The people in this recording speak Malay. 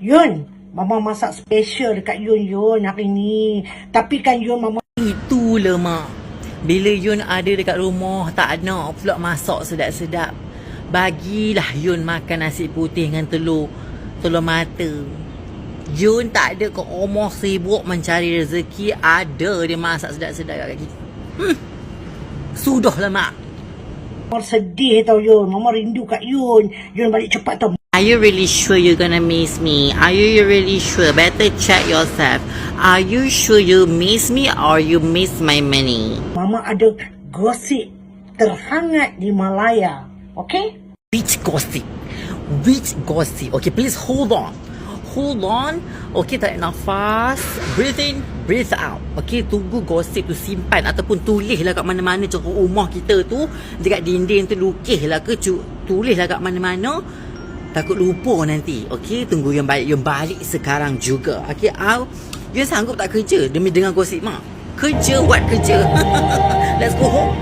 Yun, Mama masak special dekat Yun hari ni. Tapi kan Yun Mama Itulah mak. Bila Yun ada dekat rumah, tak nak pula masak sedap-sedap. Bagilah Yun makan nasi putih dengan telur mata. Yun tak ada ke rumah sibuk mencari rezeki, ada dia masak sedap-sedap kat kita. Sudahlah mak. sedih tau Yun. Mama rindu kat Yun. Yun balik cepat tau. Are you really sure you're gonna miss me? Are you really sure? Better check yourself. Are you sure you miss me or you miss my money? Mama ada gosip terhangat di Malaya. Okay? Which gossip? Which gossip? Okay, please hold on. Hold on. Okay, tarik nafas. Breathe in, breathe out. Okay, tunggu gosip tu simpan ataupun tulislah kat mana-mana cara rumah kita tu. Dekat dinding tu lukislah ke tulislah kat mana-mana. Takut lupa nanti. Okay, tunggu yang balik sekarang juga. Okay, Yun sanggup tak kerja demi dengar gosip mak? Kerja, buat kerja. Let's go home.